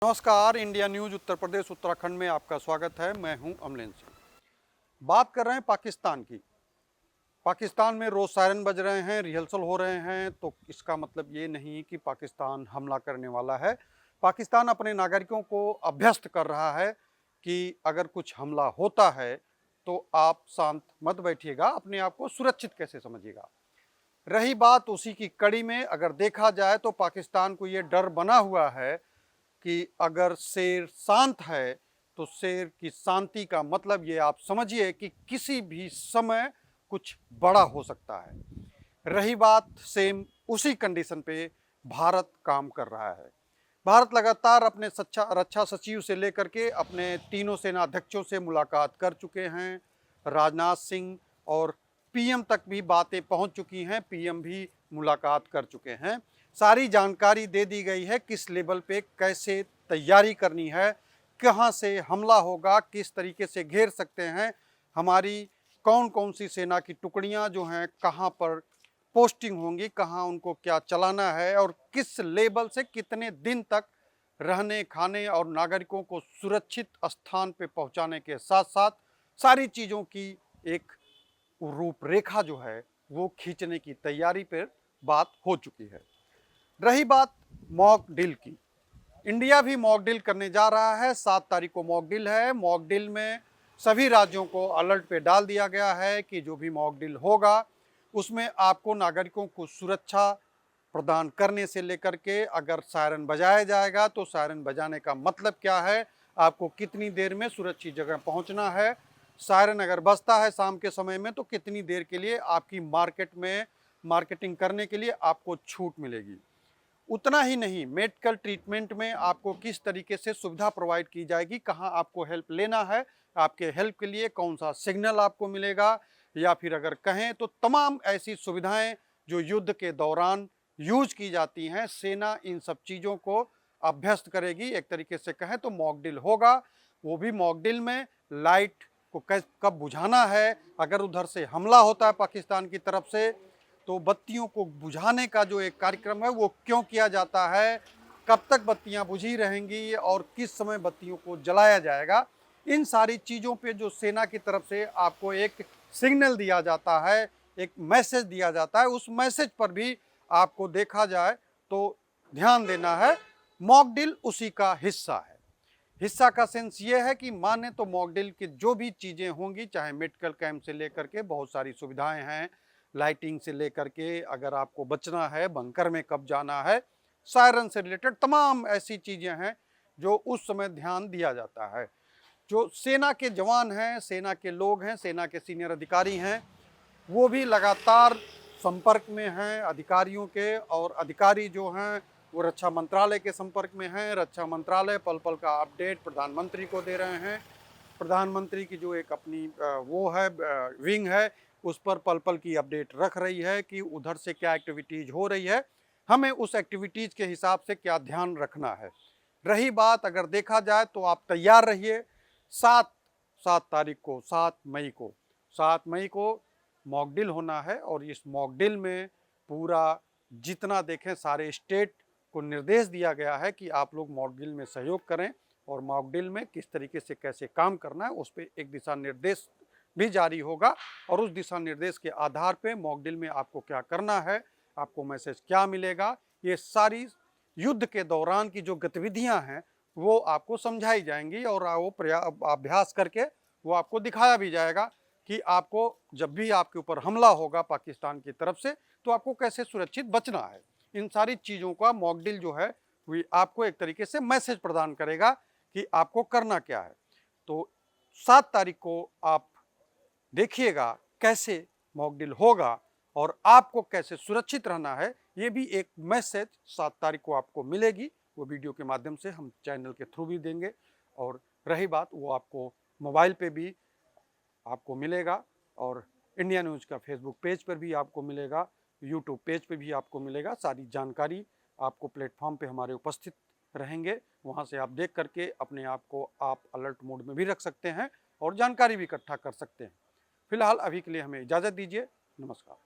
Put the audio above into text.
नमस्कार, India news Uttar Pradesh Uttarakhand में आपका स्वागत है। मैं हूं अमलेन सिंह। बात कर रहे हैं पाकिस्तान की। पाकिस्तान में रोज सायरन बज रहे हैं, रिहर्सल हो रहे हैं, तो इसका मतलब ये नहीं कि पाकिस्तान हमला करने वाला है। पाकिस्तान अपने नागरिकों को अभ्यस्त कर रहा है कि अगर कुछ हमला होता है तो आप शांत मत बैठिएगा, अपने आप को सुरक्षित कैसे समझिएगा। रही बात उसी की कड़ी में अगर देखा जाए तो पाकिस्तान को ये डर बना हुआ है कि अगर शेर शांत है तो शेर की शांति का मतलब ये आप समझिए कि किसी भी समय कुछ बड़ा हो सकता है। रही बात सेम उसी कंडीशन पे भारत काम कर रहा है। भारत लगातार अपने रक्षा सचिव से लेकर के अपने तीनों सेना अध्यक्षों से मुलाकात कर चुके हैं। राजनाथ सिंह और पीएम तक भी बातें पहुंच चुकी हैं, पीएम भी मुलाकात कर चुके हैं। सारी जानकारी दे दी गई है किस लेवल पे कैसे तैयारी करनी है, कहां से हमला होगा, किस तरीके से घेर सकते हैं, हमारी कौन कौन सी सेना की टुकड़ियां जो हैं कहां पर पोस्टिंग होंगी, कहां उनको क्या चलाना है और किस लेवल से कितने दिन तक रहने खाने और नागरिकों को सुरक्षित स्थान पे पहुंचाने के साथ साथ सारी चीज़ों की एक रूपरेखा जो है वो खींचने की तैयारी पर बात हो चुकी है। रही बात मॉक ड्रिल की, इंडिया भी मॉक ड्रिल करने जा रहा है। 7 तारीख को मॉक ड्रिल है। मॉक ड्रिल में सभी राज्यों को अलर्ट पे डाल दिया गया है कि जो भी मॉक ड्रिल होगा उसमें आपको नागरिकों को सुरक्षा प्रदान करने से लेकर के अगर सायरन बजाया जाएगा तो सायरन बजाने का मतलब क्या है, आपको कितनी देर में सुरक्षित जगह पहुंचना है, सायरन अगर बजता है शाम के समय में तो कितनी देर के लिए आपकी मार्केट में मार्केटिंग करने के लिए आपको छूट मिलेगी। उतना ही नहीं, मेडिकल ट्रीटमेंट में आपको किस तरीके से सुविधा प्रोवाइड की जाएगी, कहाँ आपको हेल्प लेना है, आपके हेल्प के लिए कौन सा सिग्नल आपको मिलेगा, या फिर अगर कहें तो तमाम ऐसी सुविधाएं जो युद्ध के दौरान यूज की जाती हैं, सेना इन सब चीज़ों को अभ्यस्त करेगी। एक तरीके से कहें तो मॉक ड्रिल होगा। वो भी मॉक ड्रिल में लाइट को कब बुझाना है, अगर उधर से हमला होता है पाकिस्तान की तरफ से तो बत्तियों को बुझाने का जो एक कार्यक्रम है वो क्यों किया जाता है, कब तक बत्तियां बुझी रहेंगी और किस समय बत्तियों को जलाया जाएगा, इन सारी चीज़ों पे जो सेना की तरफ से आपको एक सिग्नल दिया जाता है, एक मैसेज दिया जाता है, उस मैसेज पर भी आपको देखा जाए तो ध्यान देना है। मॉक ड्रिल उसी का हिस्सा है। हिस्सा का सेंस ये है कि माने तो मॉक ड्रिल की जो भी चीज़ें होंगी, चाहे मेडिकल कैंप से लेकर के बहुत सारी सुविधाएं हैं, लाइटिंग से लेकर के अगर आपको बचना है, बंकर में कब जाना है, सायरन से रिलेटेड तमाम ऐसी चीज़ें हैं जो उस समय ध्यान दिया जाता है। जो सेना के जवान हैं, सेना के लोग हैं, सेना के सीनियर अधिकारी हैं, वो भी लगातार संपर्क में हैं अधिकारियों के, और अधिकारी जो हैं वो रक्षा मंत्रालय के संपर्क में हैं। रक्षा मंत्रालय पल पल का अपडेट प्रधानमंत्री को दे रहे हैं। प्रधानमंत्री की जो एक अपनी वो है विंग है, उस पर पल पल की अपडेट रख रही है कि उधर से क्या एक्टिविटीज़ हो रही है, हमें उस एक्टिविटीज़ के हिसाब से क्या ध्यान रखना है। रही बात अगर देखा जाए तो आप तैयार रहिए। 7 तारीख को 7 मई को मॉक ड्रिल होना है, और इस मॉक ड्रिल में पूरा जितना देखें सारे स्टेट को निर्देश दिया गया है कि आप लोग मॉक ड्रिल में सहयोग करें, और मॉक ड्रिल में किस तरीके से कैसे काम करना है उस पर एक दिशा निर्देश भी जारी होगा, और उस दिशा निर्देश के आधार पे मॉक ड्रिल में आपको क्या करना है, आपको मैसेज क्या मिलेगा, ये सारी युद्ध के दौरान की जो गतिविधियां हैं वो आपको समझाई जाएंगी, और वो अभ्यास करके वो आपको दिखाया भी जाएगा कि आपको जब भी आपके ऊपर हमला होगा पाकिस्तान की तरफ से तो आपको कैसे सुरक्षित बचना है। इन सारी चीज़ों का मॉक ड्रिल जो है वो आपको एक तरीके से मैसेज प्रदान करेगा कि आपको करना क्या है। तो 7 तारीख को आप देखिएगा कैसे मॉक ड्रिल होगा और आपको कैसे सुरक्षित रहना है। ये भी एक मैसेज 7 तारीख को आपको मिलेगी, वो वीडियो के माध्यम से हम चैनल के थ्रू भी देंगे, और रही बात वो आपको मोबाइल पे भी आपको मिलेगा, और इंडिया न्यूज़ का फेसबुक पेज पर भी आपको मिलेगा, यूट्यूब पेज पे भी आपको मिलेगा। सारी जानकारी आपको प्लेटफॉर्म पे हमारे उपस्थित रहेंगे, वहाँ से आप देख करके अपने आप को आप अलर्ट मोड में भी रख सकते हैं और जानकारी भी इकट्ठा कर सकते हैं। फिलहाल अभी के लिए हमें इजाज़त दीजिए। नमस्कार।